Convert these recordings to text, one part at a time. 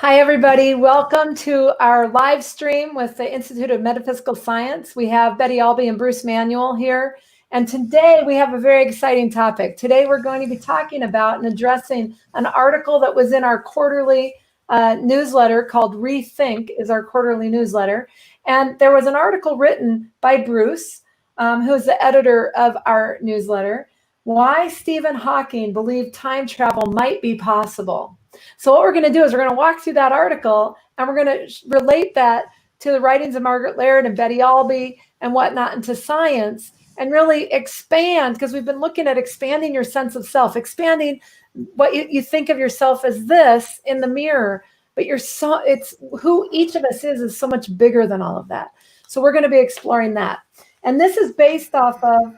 Hi, everybody. Welcome to our live stream with the Institute of Metaphysical Science. We have Betty Albee and Bruce Manuel here. And today we have a very exciting topic. Today we're going to be talking about and addressing an article that was in our quarterly newsletter called reThink, is our quarterly newsletter. And there was an article written by Bruce, who is the editor of our newsletter, why Stephen Hawking believed time travel might be possible. So what we're going to do is we're going to walk through that article and we're going to relate that to the writings of Margaret Laird and Betty Albee and whatnot into science and really expand, because we've been looking at expanding your sense of self, expanding what you think of yourself as this in the mirror, but it's who each of us is so much bigger than all of that. So we're going to be exploring that. And this is based off of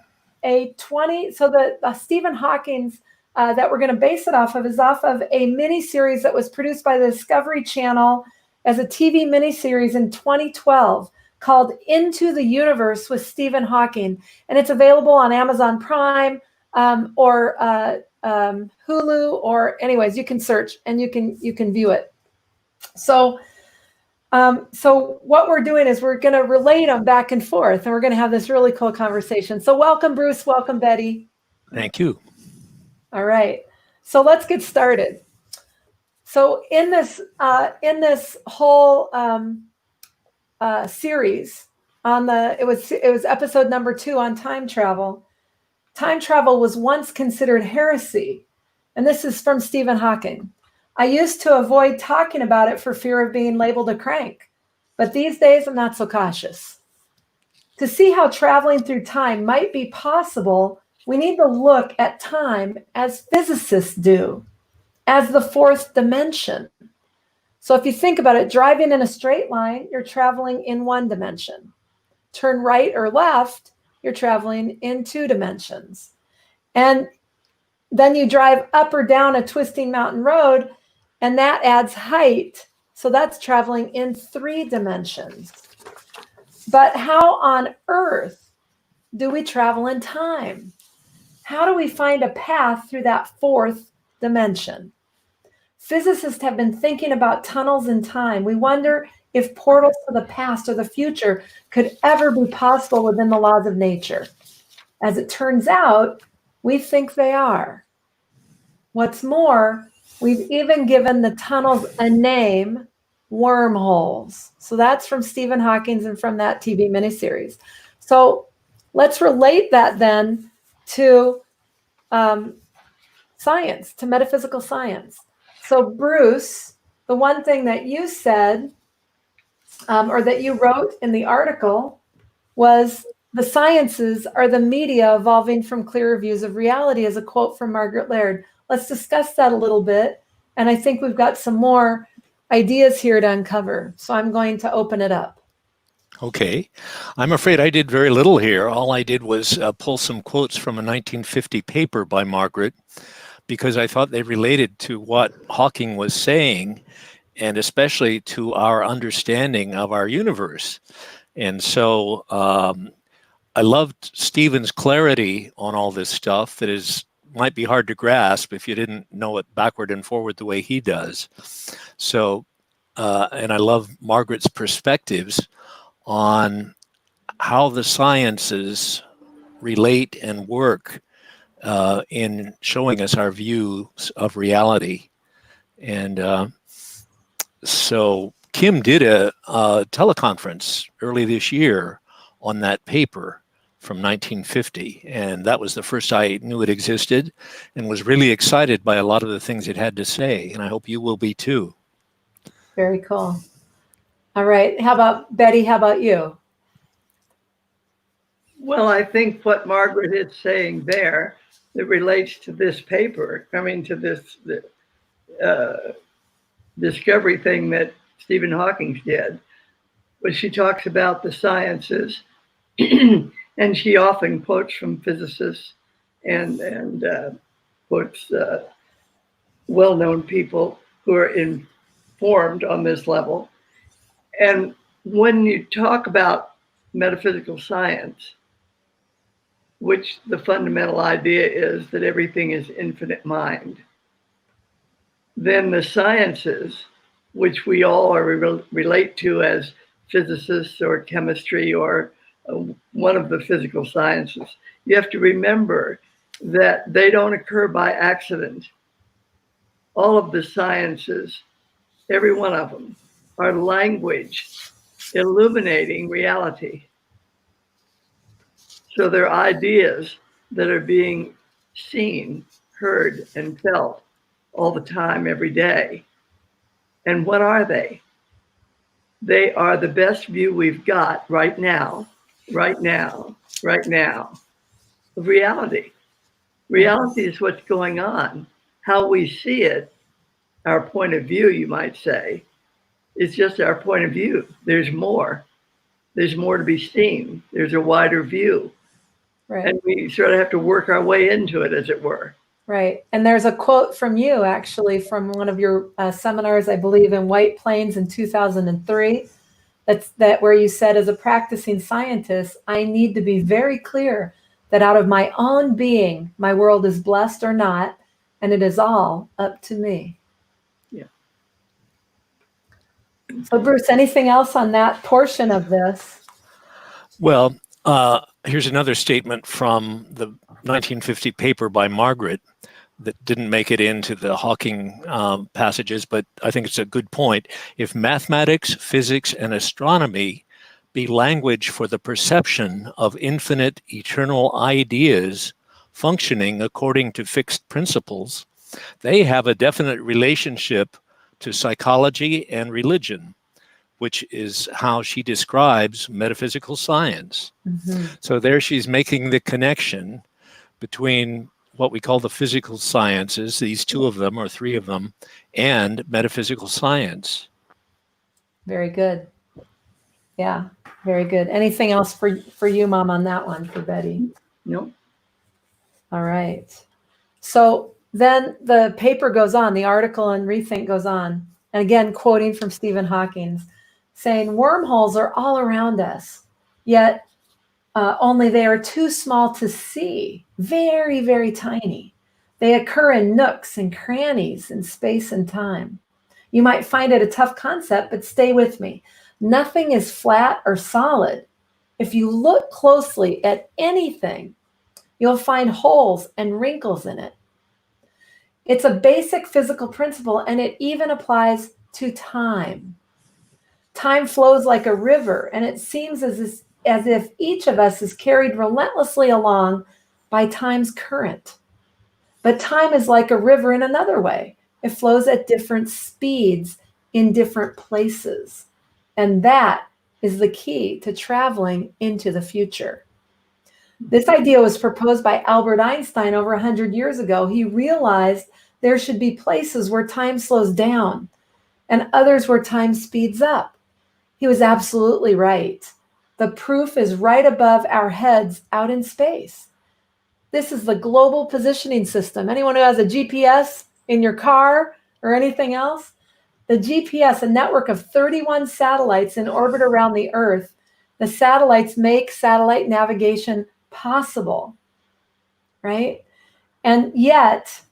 Stephen Hawking's that we're going to base it off of is off of a mini-series that was produced by the Discovery Channel as a TV mini-series in 2012 called Into the Universe with Stephen Hawking. And it's available on Amazon Prime or Hulu, or anyways, you can search and you can view it. So what we're doing is we're going to relate them back and forth, and we're going to have this really cool conversation. So welcome, Bruce. Welcome, Betty. Thank you. All right, so let's get started. So in this whole series it was episode number 2 on time travel. Time travel was once considered heresy, and this is from Stephen Hawking. I used to avoid talking about it for fear of being labeled a crank, but these days I'm not so cautious. To see how traveling through time might be possible, we need to look at time as physicists do, as the fourth dimension. So if you think about it, driving in a straight line, you're traveling in one dimension. Turn right or left, you're traveling in 2 dimensions. And then you drive up or down a twisting mountain road, and that adds height. So that's traveling in 3 dimensions. But how on earth do we travel in time? How do we find a path through that 4th dimension? Physicists have been thinking about tunnels in time. We wonder if portals to the past or the future could ever be possible within the laws of nature. As it turns out, we think they are. What's more, we've even given the tunnels a name, wormholes. So that's from Stephen Hawking and from that TV miniseries. So let's relate that then to science, to metaphysical science. So Bruce, the one thing that you said, or that you wrote in the article, was the sciences are the media evolving from clearer views of reality, as a quote from Margaret Laird. Let's discuss that a little bit. And I think we've got some more ideas here to uncover. So I'm going to open it up. Okay. I'm afraid I did very little here. All I did was pull some quotes from a 1950 paper by Margaret, because I thought they related to what Hawking was saying, and especially to our understanding of our universe. And so I loved Stephen's clarity on all this stuff that might be hard to grasp if you didn't know it backward and forward the way he does. So, and I love Margaret's perspectives on how the sciences relate and work in showing us our views of reality. And so Kim did a teleconference early this year on that paper from 1950, and that was the first I knew it existed, and was really excited by a lot of the things it had to say, and I hope you will be too. Very cool. All right. How about Betty? How about you? Well, I think what Margaret is saying there that relates to this paper, to this discovery thing that Stephen Hawking did, was she talks about the sciences, and she often quotes from physicists and quotes well-known people who are informed on this level. And when you talk about metaphysical science, which the fundamental idea is that everything is infinite mind, then the sciences which we all relate to as physicists or chemistry or one of the physical sciences. You have to remember that they don't occur by accident. All of the sciences, every one of them, are language illuminating reality. So they're ideas that are being seen, heard, and felt all the time, every day. And what are they? They are the best view we've got right now of reality. Reality is what's going on. How we see it, our point of view, you might say, is just our point of view. There's more. There's more to be seen. There's a wider view. Right. And we sort of have to work our way into it, as it were. Right. And there's a quote from you, actually, from one of your seminars, I believe, in White Plains in 2003. That where you said, as a practicing scientist, I need to be very clear that out of my own being, my world is blessed or not, and it is all up to me. Yeah. So, Bruce, anything else on that portion of this? Well, here's another statement from the 1950 paper by Margaret that didn't make it into the Hawking passages, but I think it's a good point. If mathematics, physics, and astronomy be language for the perception of infinite eternal ideas functioning according to fixed principles, they have a definite relationship to psychology and religion, which is how she describes metaphysical science. Mm-hmm. So there she's making the connection between what we call the physical sciences, these two of them or three of them, and metaphysical science. Very good. Yeah, very good. Anything else for you, Mom, on that one for Betty? No. All right. So then the paper goes on, the article on reThink goes on. And again, quoting from Stephen Hawking, saying wormholes are all around us, yet only they are too small to see, very, very tiny. They occur in nooks and crannies in space and time. You might find it a tough concept, but stay with me. Nothing is flat or solid. If you look closely at anything, you'll find holes and wrinkles in it. It's a basic physical principle, and it even applies to time. Time flows like a river, and it seems as if each of us is carried relentlessly along by time's current. But time is like a river in another way. It flows at different speeds in different places. And that is the key to traveling into the future. This idea was proposed by Albert Einstein over 100 years ago. He realized there should be places where time slows down and others where time speeds up. He was absolutely right. The proof is right above our heads out in space. This is the global positioning system. Anyone who has a GPS in your car or anything else? The GPS, a network of 31 satellites in orbit around the Earth. The satellites make satellite navigation possible, right? And yet,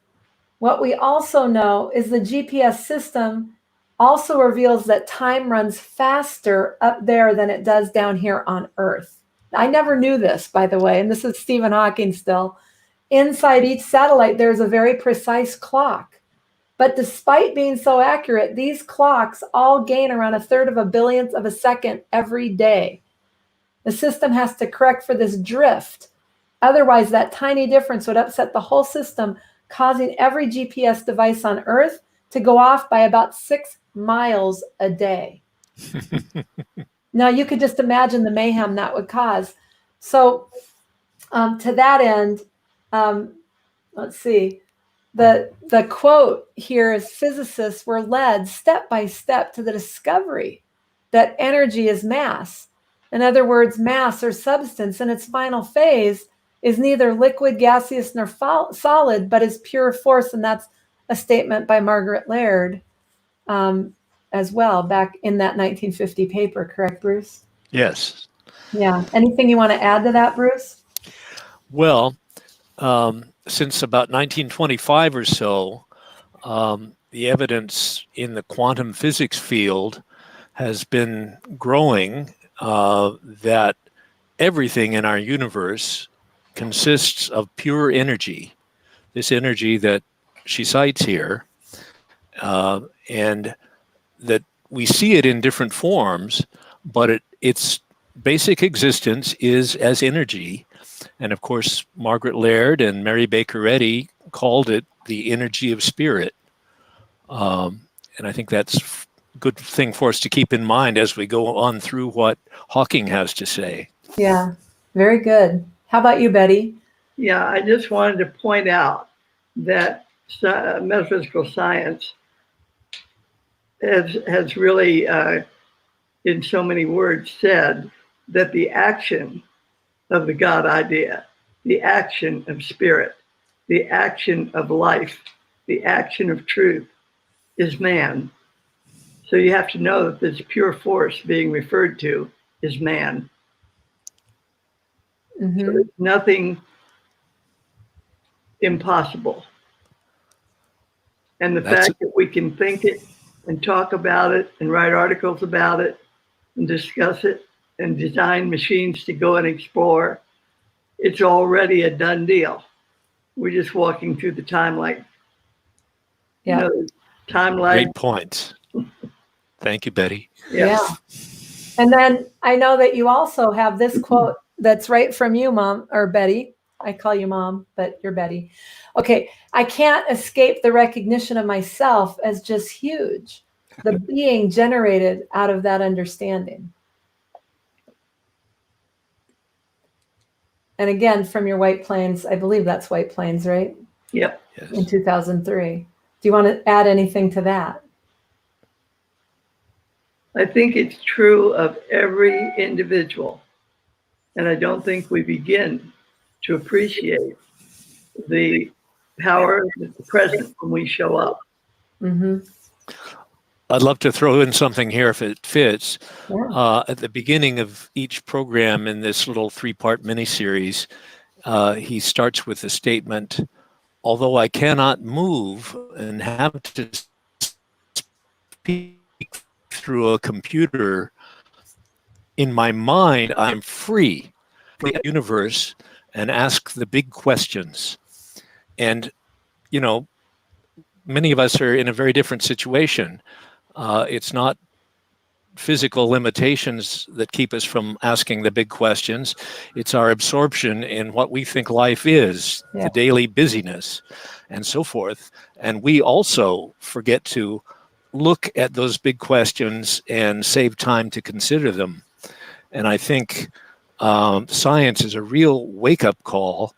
what we also know is the GPS system also reveals that time runs faster up there than it does down here on Earth. I never knew this, by the way, and this is Stephen Hawking still. Inside each satellite, there's a very precise clock. But despite being so accurate, these clocks all gain around 1/3 of a billionth of a second every day. The system has to correct for this drift. Otherwise, that tiny difference would upset the whole system, causing every GPS device on Earth to go off by about 6 miles a day. Now, you could just imagine the mayhem that would cause. So to that end, let's see. The quote here is, physicists were led step by step to the discovery that energy is mass. In other words, mass or substance in its final phase is neither liquid, gaseous, nor solid, but is pure force. And that's a statement by Margaret Laird as well, back in that 1950 paper. Correct, Bruce? Yes. Yeah. Anything you want to add to that, Bruce? Well, since about 1925 or so, the evidence in the quantum physics field has been growing that everything in our universe consists of pure energy, this energy that she cites here, and that we see it in different forms, but its basic existence is as energy. And of course, Margaret Laird and Mary Baker Eddy called it the energy of spirit. And I think that's a good thing for us to keep in mind as we go on through what Hawking has to say. Yeah, very good. How about you, Betty? Yeah, I just wanted to point out that metaphysical science has really, in so many words, said that the action of the God idea, the action of spirit, the action of life, the action of truth is man. So you have to know that this pure force being referred to is man. Mm-hmm. So there's nothing impossible. And the fact that we can think it and talk about it and write articles about it and discuss it and design machines to go and explore, it's already a done deal. We're just walking through the timeline. Yeah. You know, timeline. Great point. Thank you, Betty. Yeah. And then I know that you also have this quote that's right from you, Mom, or Betty. I call you Mom, but you're Betty. Okay. I can't escape the recognition of myself as just huge, the being generated out of that understanding. And again, from your White Plains, I believe that's White Plains, right? Yep. Yes. In 2003. Do you want to add anything to that? I think it's true of every individual. And I don't think we begin to appreciate the power that's present when we show up. Mm-hmm. I'd love to throw in something here if it fits. Yeah. At the beginning of each program in this little 3-part miniseries, he starts with the statement, although I cannot move and have to speak through a computer, in my mind, I'm free from the universe and ask the big questions. And, you know, many of us are in a very different situation. It's not physical limitations that keep us from asking the big questions. It's our absorption in what we think life is, the daily busyness and so forth. And we also forget to look at those big questions and save time to consider them. And I think science is a real wake-up call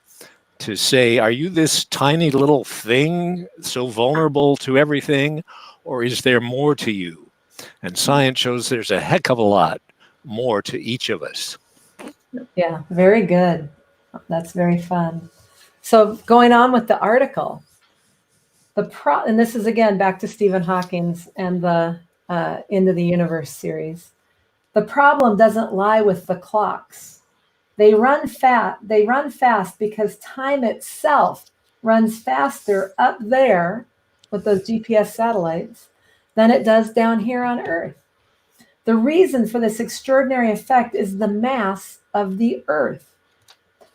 to say, are you this tiny little thing so vulnerable to everything, or is there more to you? And science shows there's a heck of a lot more to each of us. Yeah, very good. That's very fun. So going on with the article, and this is again back to Stephen Hawking's and the Into the Universe series. The problem doesn't lie with the clocks. They run fast because time itself runs faster up there with those GPS satellites than it does down here on Earth. The reason for this extraordinary effect is the mass of the Earth.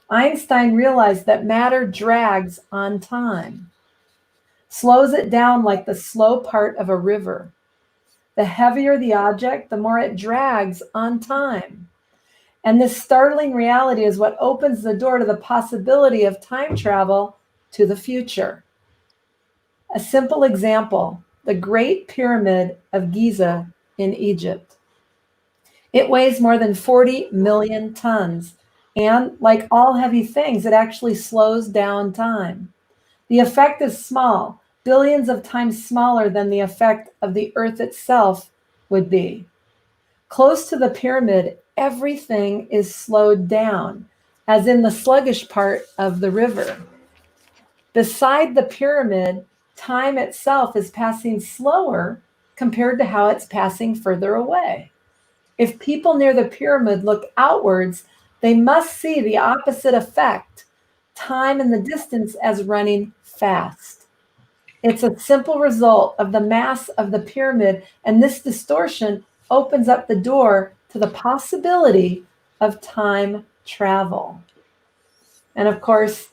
Einstein realized that matter drags on time, slows it down like the slow part of a river. The heavier the object, the more it drags on time. And this startling reality is what opens the door to the possibility of time travel to the future. A simple example, the Great Pyramid of Giza in Egypt. It weighs more than 40 million tons. And like all heavy things, it actually slows down time. The effect is small, billions of times smaller than the effect of the Earth itself would be. Close to the pyramid, everything is slowed down, as in the sluggish part of the river. Beside the pyramid, time itself is passing slower compared to how it's passing further away. If people near the pyramid look outwards, they must see the opposite effect, time in the distance as running fast. It's a simple result of the mass of the pyramid, and this distortion opens up the door to the possibility of time travel. And of course,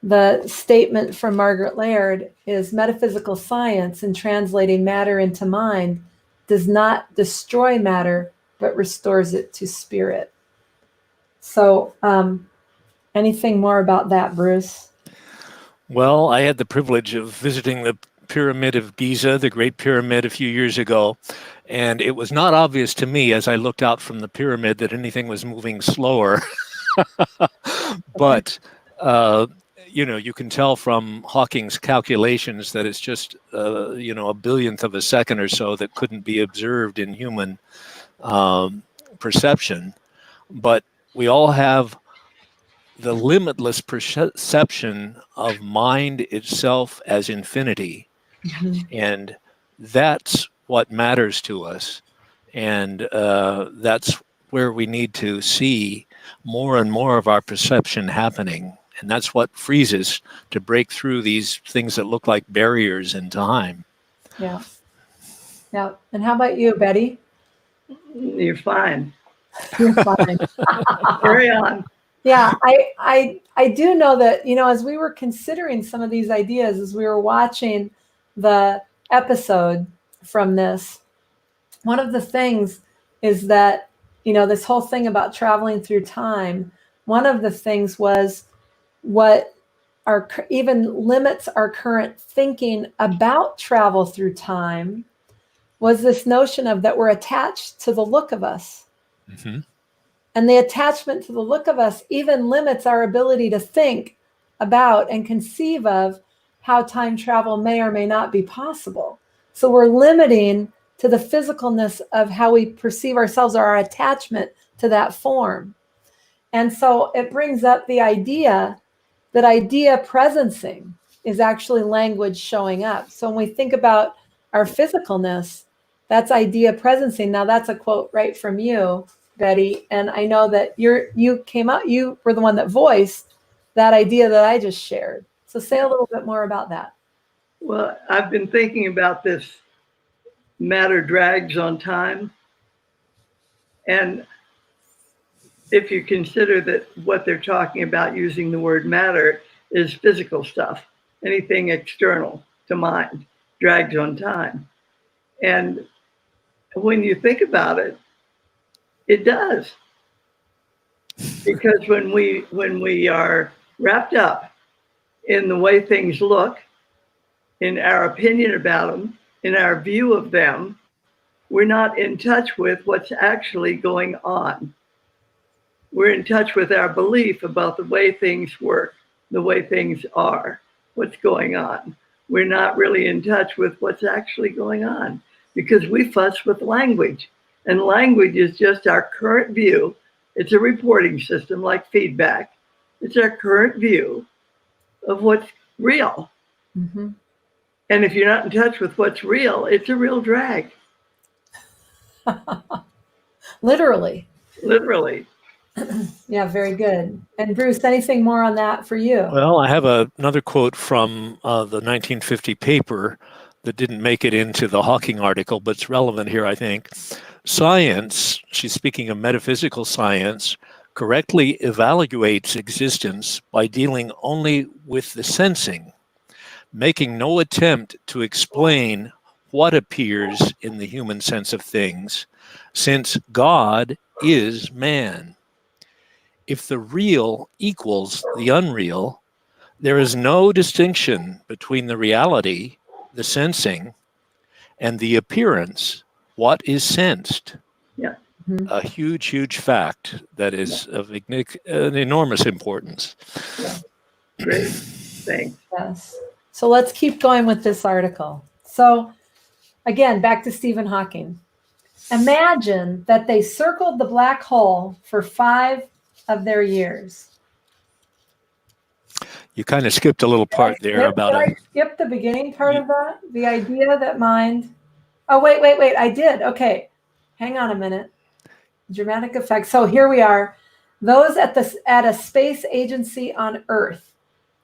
the statement from Margaret Laird is metaphysical science in translating matter into mind does not destroy matter, but restores it to spirit. So anything more about that, Bruce? Well, I had the privilege of visiting the Pyramid of Giza, the Great Pyramid, a few years ago, and it was not obvious to me as I looked out from the pyramid that anything was moving slower. But you can tell from Hawking's calculations that it's just a billionth of a second or so that couldn't be observed in human perception. But we all have the limitless perception of mind itself as infinity. Mm-hmm. And that's what matters to us. And that's where we need to see more and more of our perception happening. And that's what frees us to break through these things that look like barriers in time. Yeah. Yeah. And how about you, Betty? You're fine. You're fine. Carry on. Yeah, I do know that, as we were considering some of these ideas, as we were watching the episode from this, one of the things is that, this whole thing about traveling through time, one of the things was what even limits our current thinking about travel through time was this notion of that we're attached to the look of us. Mm-hmm. And the attachment to the look of us even limits our ability to think about and conceive of how time travel may or may not be possible. So we're limiting to the physicalness of how we perceive ourselves or our attachment to that form. And so it brings up the idea that idea presencing is actually language showing up. So when we think about our physicalness, that's idea presencing. Now that's a quote right from you, Betty, and I know that you were the one that voiced that idea that I just shared. So say a little bit more about that. Well, I've been thinking about this matter drags on time. And if you consider that what they're talking about using the word matter is physical stuff, anything external to mind drags on time. And when you think about it, it does. Because when we are wrapped up in the way things look, in our opinion about them, in our view of them, we're not in touch with what's actually going on. We're in touch with our belief about the way things work, the way things are, what's going on. We're not really in touch with what's actually going on because we fuss with language. And language is just our current view. It's a reporting system like feedback. It's our current view of what's real. Mm-hmm. And if you're not in touch with what's real, it's a real drag. Literally. Literally. Yeah, very good. And Bruce, anything more on that for you? Well, I have another quote from the 1950 paper that didn't make it into the Hawking article, but it's relevant here, I think. Science, she's speaking of metaphysical science, correctly evaluates existence by dealing only with the sensing, making no attempt to explain what appears in the human sense of things, since God is man. If the real equals the unreal, there is no distinction between the reality, the sensing, and the appearance, what is sensed. Yeah. Mm-hmm. A huge, huge fact that is of an enormous importance. Yeah. Great. Thanks. Yes. So let's keep going with this article. So again, back to Stephen Hawking. Imagine that they circled the black hole for 5 of their years. You kind of skipped a little part there about I skip the beginning part of that? The idea that mind. Oh, wait. I did. Okay. Hang on a minute. Dramatic effect. So here we are. Those at a space agency on Earth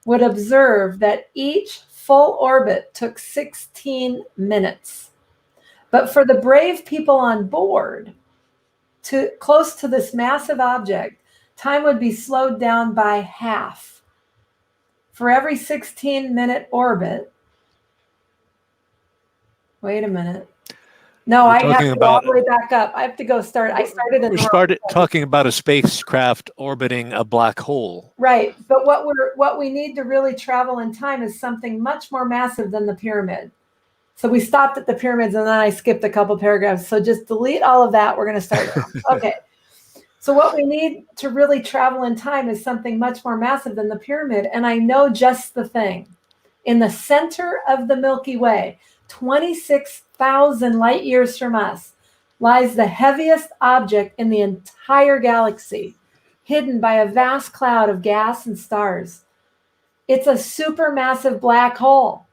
would observe that each full orbit took 16 minutes. But for the brave people on board, close to this massive object, time would be slowed down by half. For every 16-minute orbit, wait a minute. No, I have to go all the way back up. I have to go start. I started in We're talking about a spacecraft orbiting a black hole. Right. But what we need to really travel in time is something much more massive than the pyramid. So we stopped at the pyramids and then I skipped a couple paragraphs. So just delete all of that. We're going to start. Okay. So what we need to really travel in time is something much more massive than the pyramid. And I know just the thing. In the center of the Milky Way, 26,000 light years from us, lies the heaviest object in the entire galaxy, hidden by a vast cloud of gas and stars. It's a supermassive black hole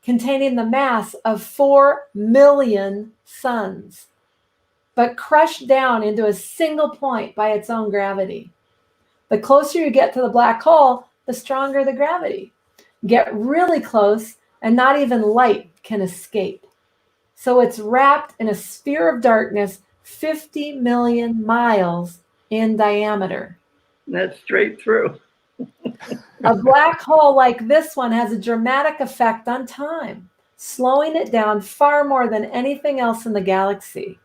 containing the mass of 4 million suns, but crushed down into a single point by its own gravity. The closer you get to the black hole, the stronger the gravity. Get really close and not even light can escape. So it's wrapped in a sphere of darkness 50 million miles in diameter. That's straight through. A black hole like this one has a dramatic effect on time, slowing it down far more than anything else in the galaxy.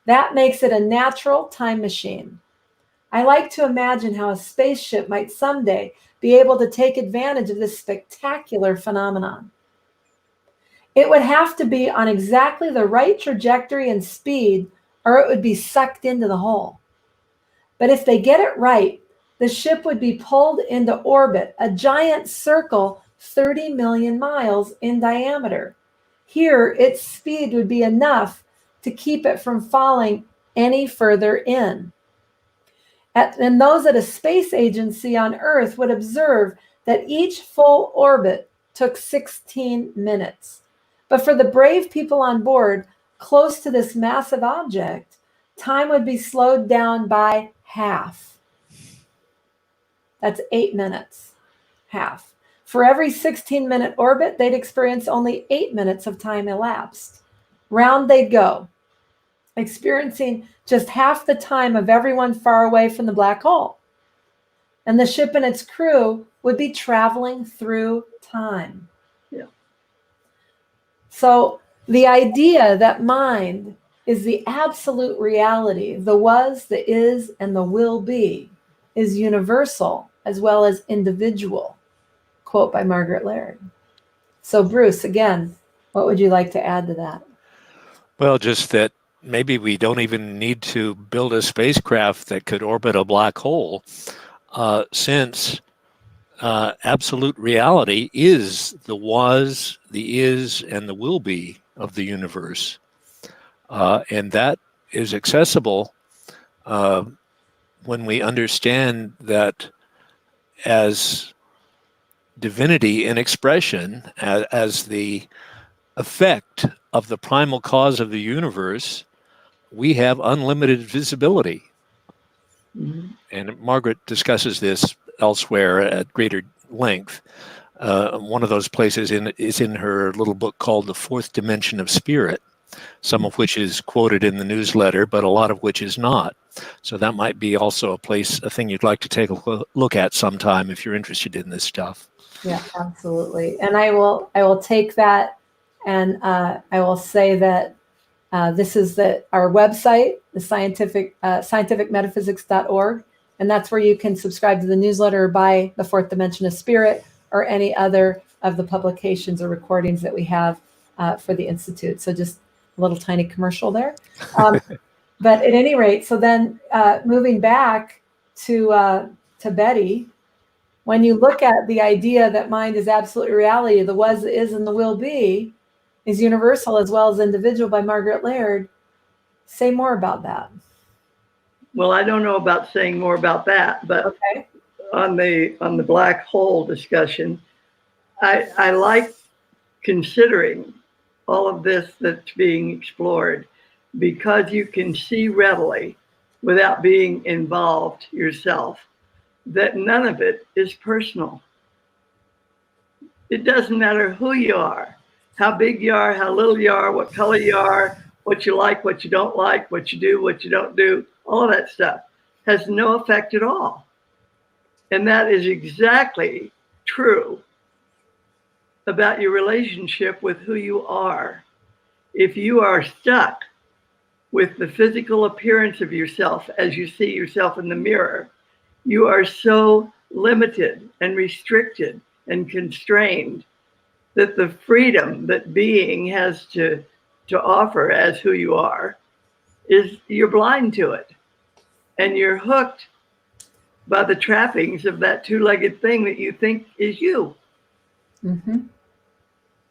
That makes it a natural time machine. I like to imagine how a spaceship might someday be able to take advantage of this spectacular phenomenon. It would have to be on exactly the right trajectory and speed, or it would be sucked into the hole. But if they get it right, the ship would be pulled into orbit, a giant circle 30 million miles in diameter. Here, its speed would be enough to keep it from falling any further in. And those at a space agency on Earth would observe that each full orbit took 16 minutes. But for the brave people on board, close to this massive object, time would be slowed down by half. That's 8 minutes, half. For every 16-minute orbit, they'd experience only 8 minutes of time elapsed. Round they'd go, experiencing just half the time of everyone far away from the black hole. And the ship and its crew would be traveling through time. Yeah. So the idea that mind is the absolute reality, the was, the is, and the will be, is universal as well as individual. Quote by Margaret Laird. So Bruce, again, what would you like to add to that? Well, just that maybe we don't even need to build a spacecraft that could orbit a black hole, since absolute reality is the was, the is, and the will be of the universe. And that is accessible when we understand that as divinity in expression, as the effect of the primal cause of the universe, we have unlimited visibility. Mm-hmm. And Margaret discusses this elsewhere at greater length. One of those places is in her little book called The Fourth Dimension of Spirit, some of which is quoted in the newsletter, but a lot of which is not. So that might be also a thing you'd like to take a look at sometime if you're interested in this stuff. Yeah, absolutely. And I will take that, and I will say that this is our website, the scientificmetaphysics.org, and that's where you can subscribe to the newsletter or buy The Fourth Dimension of Spirit or any other of the publications or recordings that we have for the Institute. So just a little tiny commercial there. But at any rate, so then moving back to Betty, when you look at the idea that mind is absolute reality, the was, the is, and the will be is universal as well as individual by Margaret Laird, say more about that. Well, I don't know about saying more about that, but okay. on the black hole discussion, I like considering all of this that's being explored, because you can see readily, without being involved yourself, that none of it is personal. It doesn't matter who you are, how big you are, how little you are, what color you are, what you like, what you don't like, what you do, what you don't do, all of that stuff has no effect at all. And that is exactly true about your relationship with who you are. If you are stuck with the physical appearance of yourself as you see yourself in the mirror, you are so limited and restricted and constrained that the freedom that being has to offer as who you are is you're blind to it. And you're hooked by the trappings of that two-legged thing that you think is you. Mm-hmm.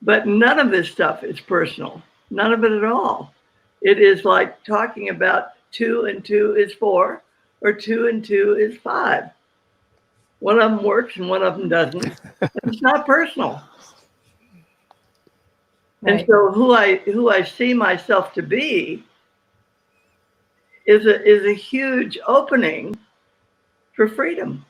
But none of this stuff is personal. None of it at all. It is like talking about 2 and 2 is 4 or 2 and 2 is 5. One of them works and one of them doesn't. And it's not personal. Right. And so who I see myself to be is a huge opening for freedom.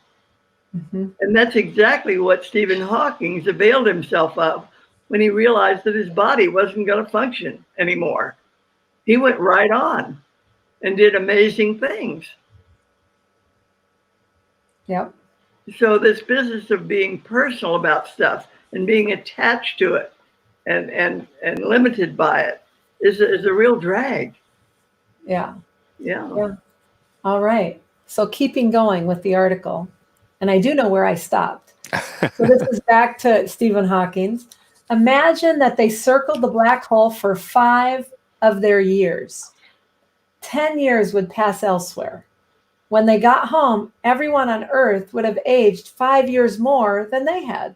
Mm-hmm. And that's exactly what Stephen Hawking availed himself of when he realized that his body wasn't going to function anymore. He went right on and did amazing things. Yep. So this business of being personal about stuff and being attached to it and limited by it is a real drag. Yeah. Yeah. All right. So keeping going with the article, and I do know where I stopped. So this is back to Stephen Hawking. Imagine that they circled the black hole for 5 of their years. 10 years would pass elsewhere. When they got home, everyone on Earth would have aged 5 years more than they had.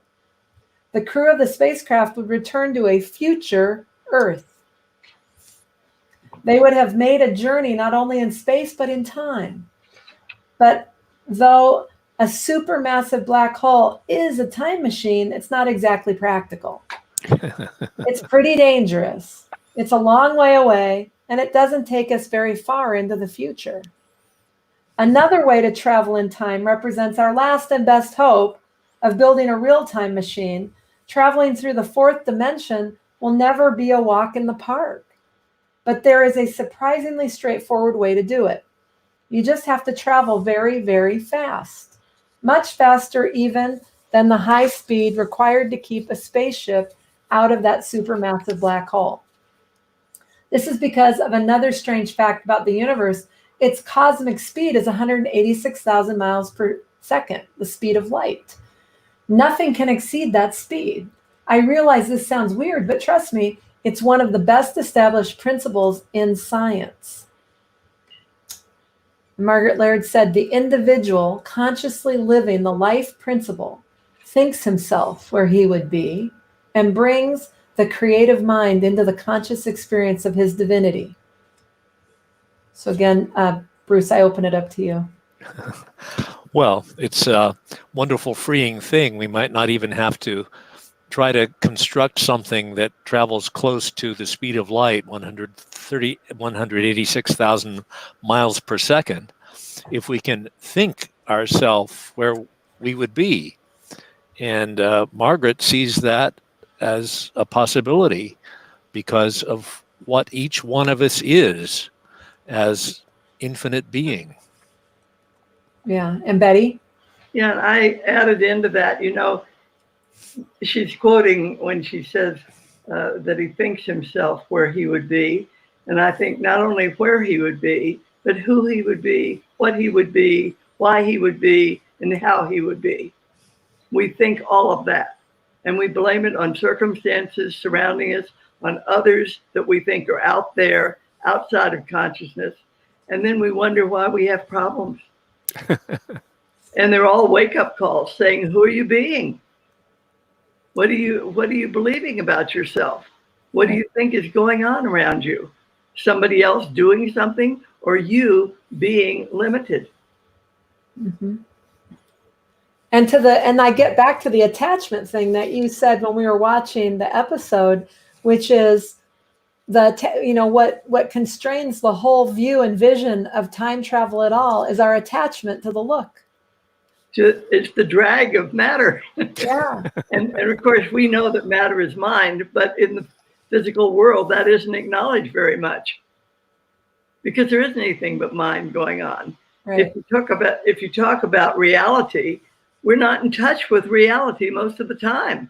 The crew of the spacecraft would return to a future Earth. They would have made a journey not only in space, but in time. But though a supermassive black hole is a time machine, it's not exactly practical. It's pretty dangerous. It's a long way away, and it doesn't take us very far into the future. Another way to travel in time represents our last and best hope of building a real-time machine. Traveling through the 4th dimension will never be a walk in the park. But there is a surprisingly straightforward way to do it. You just have to travel very, very fast. Much faster even than the high speed required to keep a spaceship out of that supermassive black hole. This is because of another strange fact about the universe. Its cosmic speed is 186,000 miles per second, the speed of light. Nothing can exceed that speed. I realize this sounds weird, but trust me, it's one of the best established principles in science. Margaret Laird said, the individual consciously living the life principle thinks himself where he would be and brings the creative mind into the conscious experience of his divinity. So again, Bruce, I open it up to you. Well, it's a wonderful freeing thing. We might not even have to try to construct something that travels close to the speed of light, 186,000 miles per second, if we can think ourselves where we would be. And Margaret sees that as a possibility because of what each one of us is as infinite being. Yeah. And Betty? Yeah, and I added into that, she's quoting when she says that he thinks himself where he would be. And I think not only where he would be, but who he would be, what he would be, why he would be, and how he would be. We think all of that. And we blame it on circumstances surrounding us, on others that we think are out there, outside of consciousness. And then we wonder why we have problems. And they're all wake-up calls saying, who are you being? What are you believing about yourself? What do you think is going on around you? Somebody else doing something or you being limited? Mm-hmm. And I get back to the attachment thing that you said when we were watching the episode, which is what constrains the whole view and vision of time travel at all is our attachment to the look. it's the drag of matter. Yeah. And of course, we know that matter is mind, but in the physical world, that isn't acknowledged very much because there isn't anything but mind going on. Right. If you talk about reality, we're not in touch with reality most of the time.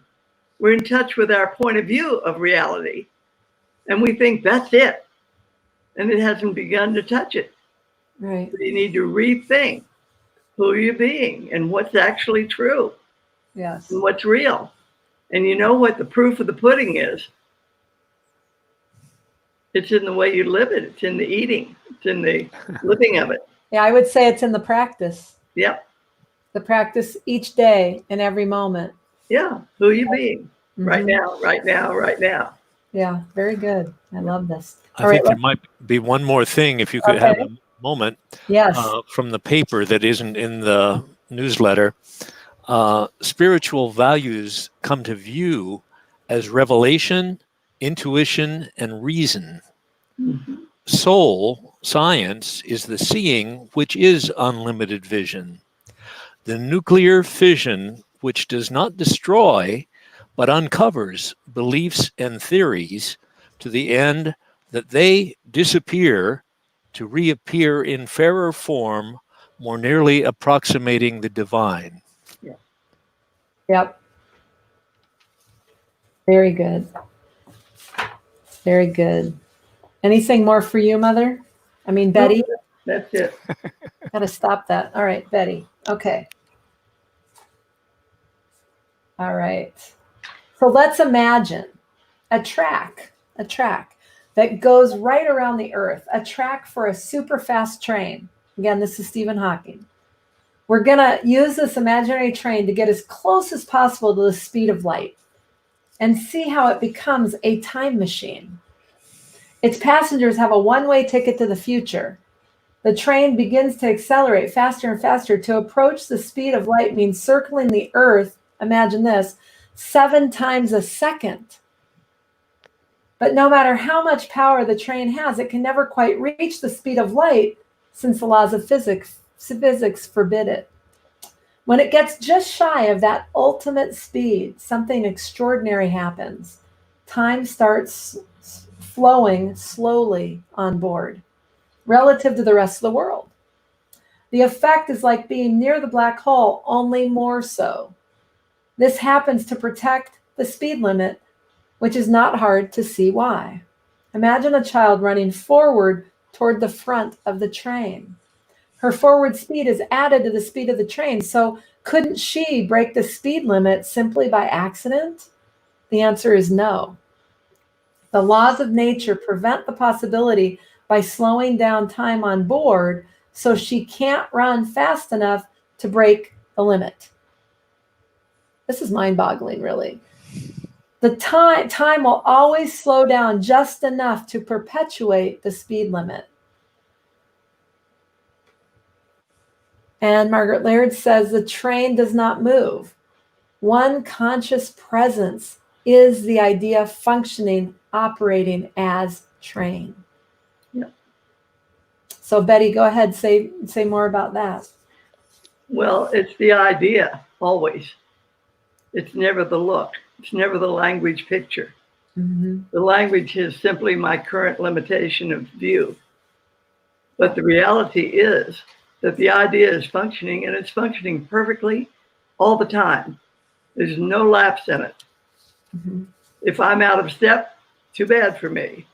We're in touch with our point of view of reality, and we think that's it, and it hasn't begun to touch it. Right. So you need to rethink who you're being and what's actually true Yes. and what's real. And you know what the proof of the pudding is? It's in the way you live it. It's in the eating. It's in the living of it. Yeah, I would say it's in the practice. Yep. The practice each day and every moment. Yeah. Who are you being? Mhm. Right now, right now, right now. Yeah, very good. I love this. I think there might be one more thing, if you could have a moment, Yes. from the paper that isn't in the newsletter. Spiritual values come to view as revelation, intuition, and reason. Mhm. Soul, science, is the seeing, which is unlimited vision. The nuclear fission, which does not destroy, but uncovers beliefs and theories to the end that they disappear to reappear in fairer form, more nearly approximating the divine. Yep. Very good. Very good. Anything more for you, Mother? I mean, Betty? That's it. Got to stop that. All right, Betty. Okay. All right. So let's imagine a track that goes right around the Earth, a track for a super fast train. Again, this is Stephen Hawking. We're going to use this imaginary train to get as close as possible to the speed of light and see how it becomes a time machine. Its passengers have a one-way ticket to the future. The train begins to accelerate faster and faster. To approach the speed of light means circling the Earth, imagine this, 7 times a second. But no matter how much power the train has, it can never quite reach the speed of light since the laws of physics forbid it. When it gets just shy of that ultimate speed, something extraordinary happens. Time starts flowing slowly on board relative to the rest of the world. The effect is like being near the black hole, only more so. This happens to protect the speed limit, which is not hard to see why. Imagine a child running forward toward the front of the train. Her forward speed is added to the speed of the train, so couldn't she break the speed limit simply by accident? The answer is no. The laws of nature prevent the possibility by slowing down time on board, so she can't run fast enough to break the limit. This is mind-boggling, really. The time will always slow down just enough to perpetuate the speed limit. And Margaret Laird says the train does not move. One conscious presence is the idea functioning, operating as train. Yep. So Betty, go ahead, say more about that. Well, it's the idea always. It's never the look. It's never the language picture. Mm-hmm. The language is simply my current limitation of view. But the reality is that the idea is functioning, and it's functioning perfectly all the time. There's no lapse in it. Mm-hmm. If I'm out of step, too bad for me.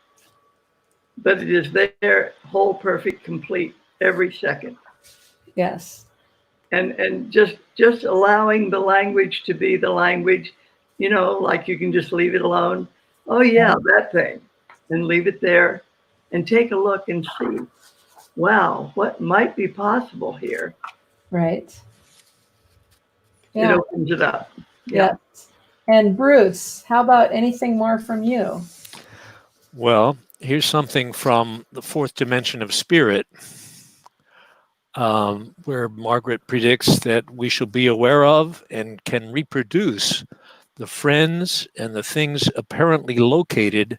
But it is there, whole, perfect, complete, every second. Yes. And just allowing the language to be the language, like you can just leave it alone. Oh yeah, that thing, and leave it there, and take a look and see, wow, what might be possible here. Right. Yeah. It opens it up. Yeah. And Bruce, how about anything more from you? Well, here's something from the fourth dimension of spirit, where Margaret predicts that we shall be aware of and can reproduce the friends and the things apparently located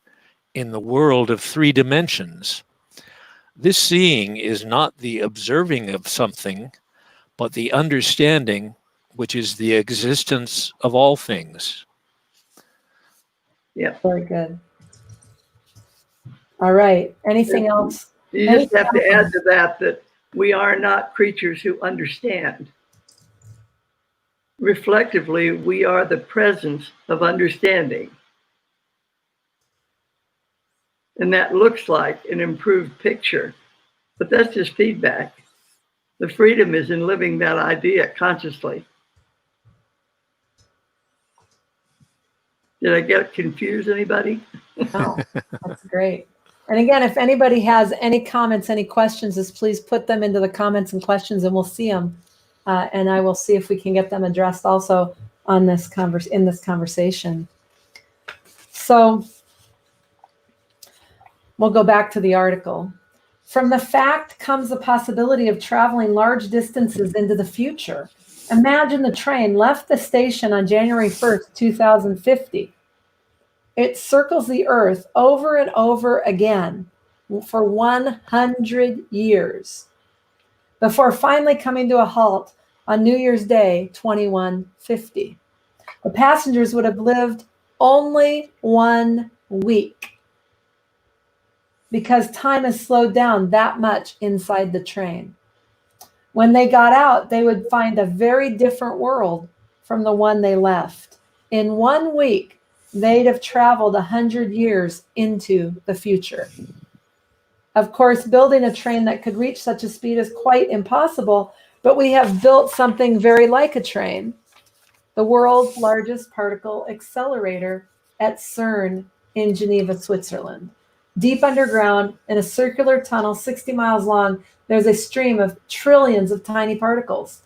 in the world of 3 dimensions. This seeing is not the observing of something, but the understanding, which is the existence of all things. Yeah. Very good. All right. Anything else? You just have to add to that we are not creatures who understand. Reflectively, we are the presence of understanding. And that looks like an improved picture, but that's just feedback. The freedom is in living that idea consciously. Did I get confused, anybody? No, that's great. And again, if anybody has any comments, any questions, just please put them into the comments and questions, and we'll see them. And I will see if we can get them addressed also on this in this conversation. So we'll go back to the article. From the fact comes the possibility of traveling large distances into the future. Imagine the train left the station on January 1st, 2050. It circles the Earth over and over again for 100 years before finally coming to a halt on New Year's Day, 2150. The passengers would have lived only 1 week because time is slowed down that much inside the train. When they got out, they would find a very different world from the one they left. In 1 week, they'd have traveled 100 years into the future. Of course, building a train that could reach such a speed is quite impossible, but we have built something very like a train, the world's largest particle accelerator at CERN in Geneva, Switzerland. Deep underground, in a circular tunnel 60 miles long, there's a stream of trillions of tiny particles.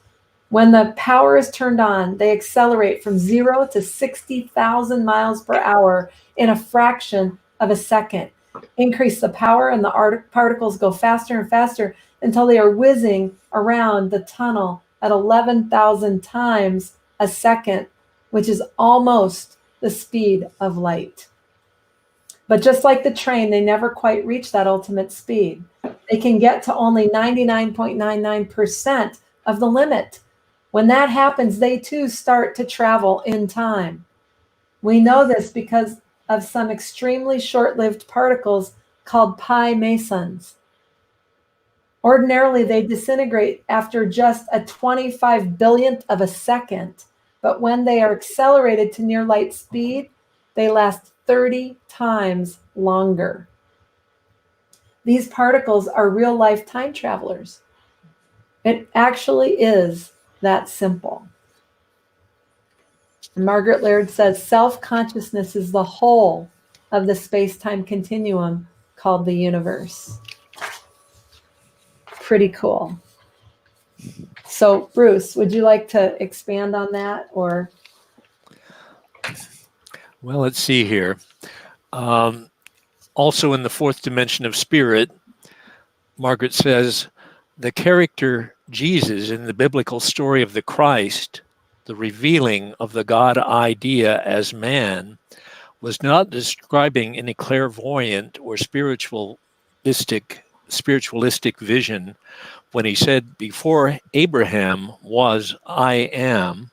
When the power is turned on, they accelerate from 0 to 60,000 miles per hour in a fraction of a second. Increase the power and the particles go faster and faster until they are whizzing around the tunnel at 11,000 times a second, which is almost the speed of light. But just like the train, they never quite reach that ultimate speed. They can get to only 99.99% of the limit. When that happens, they too start to travel in time. We know this because of some extremely short-lived particles called pi mesons. Ordinarily, they disintegrate after just a 25 billionth of a second, but when they are accelerated to near light speed, they last 30 times longer. These particles are real-life time travelers. It actually is that simple. And Margaret Laird says, self-consciousness is the whole of the space-time continuum called the universe. Pretty cool. So, Bruce, would you like to expand on that, or? Well, let's see here. Also in the fourth dimension of spirit, Margaret says, the character Jesus in the biblical story of the Christ, the revealing of the God idea as man, was not describing any clairvoyant or spiritualistic vision when he said, before Abraham was, I am,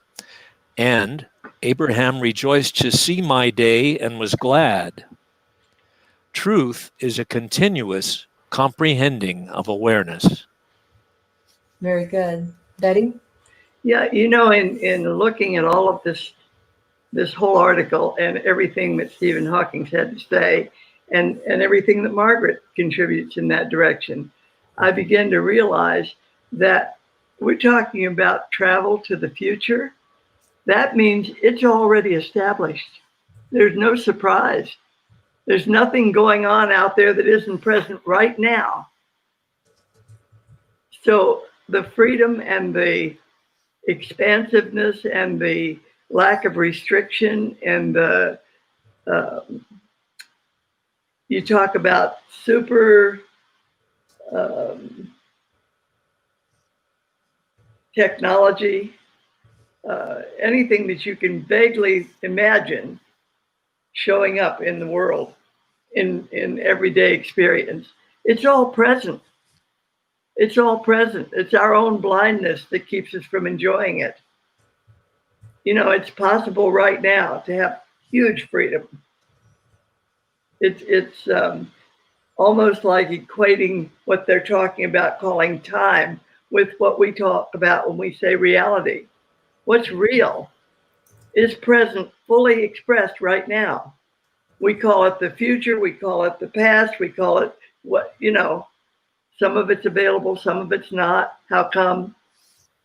and Abraham rejoiced to see my day and was glad. Truth is a continuous comprehending of awareness. Very good. Betty? Yeah, in looking at all of this whole article and everything that Stephen Hawking had to say, and everything that Margaret contributes in that direction, I began to realize that we're talking about travel to the future. That means it's already established. There's no surprise. There's nothing going on out there that isn't present right now. So the freedom and the expansiveness and the lack of restriction and the you talk about super technology, anything that you can vaguely imagine showing up in the world in everyday experience. It's all present. It's all present. It's our own blindness that keeps us from enjoying it. You know, it's possible right now to have huge freedom. It's almost like equating what they're talking about, calling time, with what we talk about when we say reality. What's real is present, fully expressed right now. We call it the future, we call it the past, we call it what, you know, some of it's available, some of it's not. How come?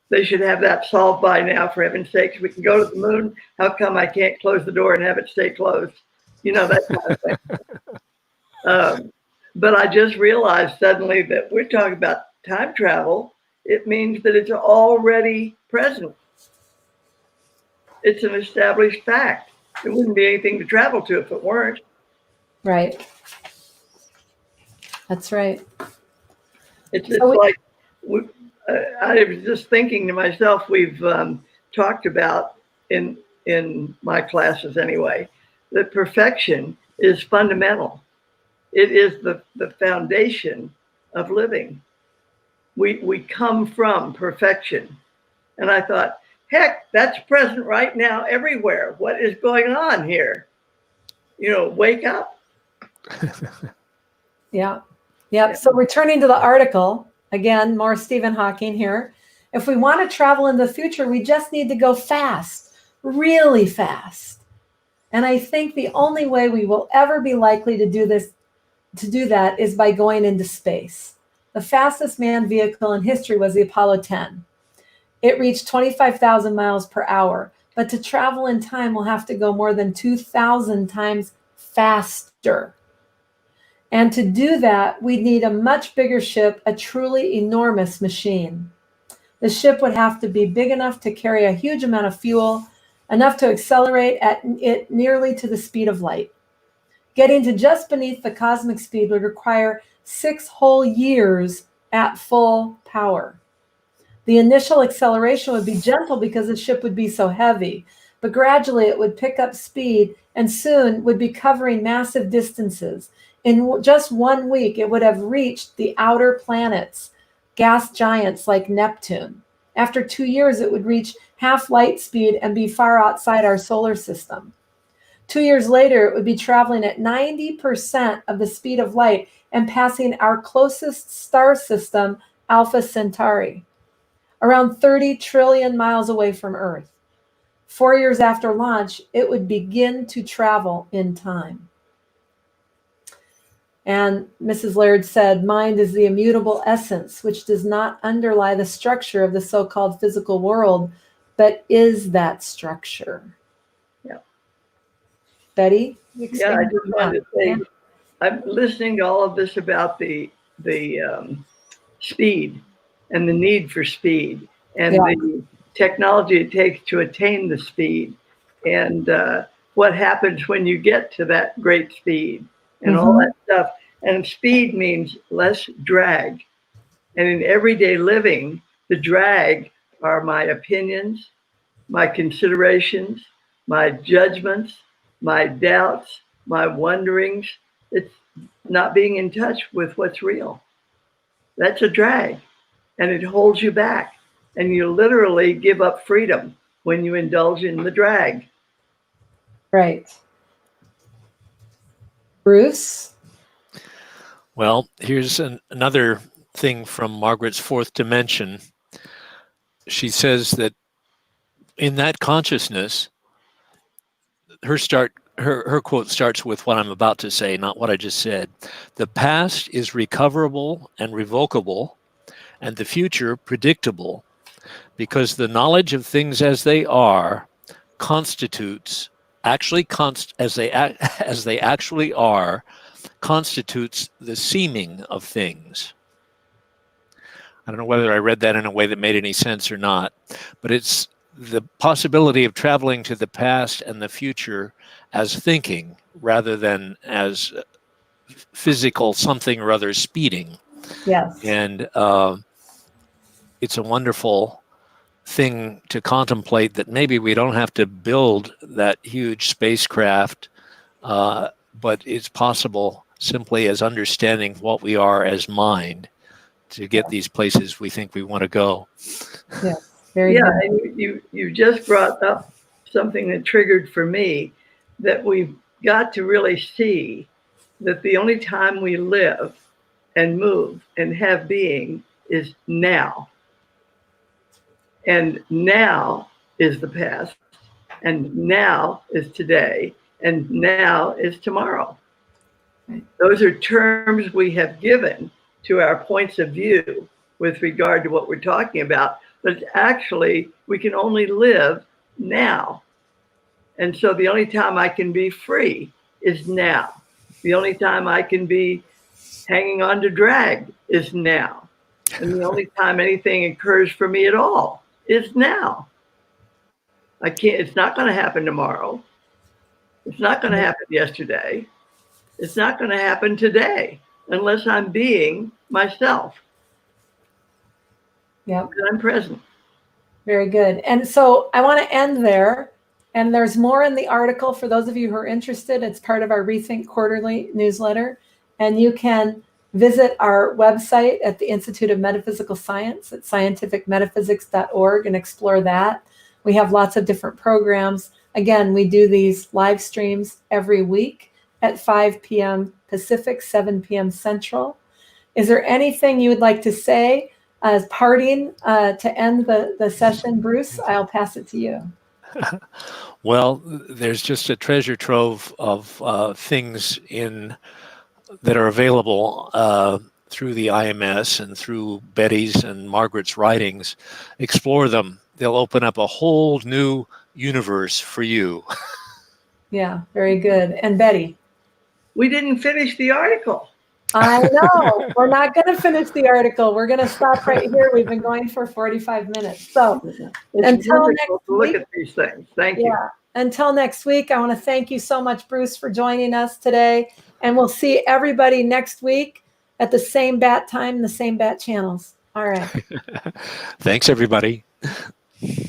They should have that solved by now, for heaven's sakes. We can go to the moon. How come I can't close the door and have it stay closed? You know, that kind of thing. But I just realized suddenly that we're talking about time travel. It means that it's already present. It's an established fact. There wouldn't be anything to travel to if it weren't. Right. That's right. It's like, I was just thinking to myself, we've talked about in my classes anyway, that perfection is fundamental. It is the foundation of living. We come from perfection. And I thought, heck, that's present right now everywhere. What is going on here? You know, wake up. Yeah. Yep. So returning to the article, again, more Stephen Hawking here. If we want to travel in the future, we just need to go fast, really fast. And I think the only way we will ever be likely to do that is by going into space. The fastest manned vehicle in history was the Apollo 10. It reached 25,000 miles per hour, but to travel in time, we'll have to go more than 2,000 times faster. And to do that, we'd need a much bigger ship, a truly enormous machine. The ship would have to be big enough to carry a huge amount of fuel, enough to accelerate at it nearly to the speed of light. Getting to just beneath the cosmic speed would require 6 whole years at full power. The initial acceleration would be gentle because the ship would be so heavy, but gradually it would pick up speed and soon would be covering massive distances. In just 1 week, it would have reached the outer planets, gas giants like Neptune. After 2 years, it would reach half light speed and be far outside our solar system. 2 years later, it would be traveling at 90% of the speed of light and passing our closest star system, Alpha Centauri, around 30 trillion miles away from Earth. 4 years after launch, it would begin to travel in time. And Mrs. Laird said, mind is the immutable essence, which does not underlie the structure of the so-called physical world, but is that structure. Yeah. Betty? Yeah, I just wanted to say, I'm listening to all of this about the speed and the need for speed and the technology it takes to attain the speed and what happens when you get to that great speed and all that stuff. And speed means less drag. And in everyday living, the drag are my opinions, my considerations, my judgments, my doubts, my wonderings. It's not being in touch with what's real. That's a drag, and it holds you back. And you literally give up freedom when you indulge in the drag. Right. Bruce? Well, here's another thing from Margaret's fourth dimension. She says that in that consciousness, her quote starts with what I'm about to say, not what I just said. The past is recoverable and revocable, and the future predictable, because the knowledge of things as they are constitutes, as they actually are, constitutes the seeming of things. I don't know whether I read that in a way that made any sense or not, but it's the possibility of traveling to the past and the future as thinking rather than as physical something or other speeding. Yes. And it's a wonderful thing to contemplate that maybe we don't have to build that huge spacecraft, but it's possible simply as understanding what we are as mind to get these places we think we want to go. Yes, very Yeah, good. and you just brought up something that triggered for me that we've got to really see that the only time we live and move and have being is now. And now is the past, and now is today, and now is tomorrow. Right. Those are terms we have given to our points of view with regard to what we're talking about, but actually we can only live now. And so the only time I can be free is now. The only time I can be hanging on to drag is now. And the only time anything occurs for me at all is now. I can't, it's not going to happen tomorrow. It's not going to happen yesterday. It's not going to happen today unless I'm being myself. Yep. And I'm present. Very good. And so I want to end there. And there's more in the article for those of you who are interested. It's part of our reThink quarterly newsletter. And you can visit our website at the Institute of Metaphysical Science at scientificmetaphysics.org and explore that. We have lots of different programs. Again, we do these live streams every week at 5 p.m. Pacific, 7 p.m. Central. Is there anything you would like to say as parting to end the session? Bruce, I'll pass it to you. Well, there's just a treasure trove of things that are available through the IMS and through Betty's and Margaret's writings. Explore them. They'll open up a whole new universe for you. Yeah, very good. And Betty? We didn't finish the article. I know. We're not going to finish the article. We're going to stop right here. We've been going for 45 minutes. So It's until wonderful next to look week. at these things. Thank you. Yeah. Until next week, I want to thank you so much, Bruce, for joining us today. And we'll see everybody next week at the same bat time, the same bat channels. All right. Thanks, everybody.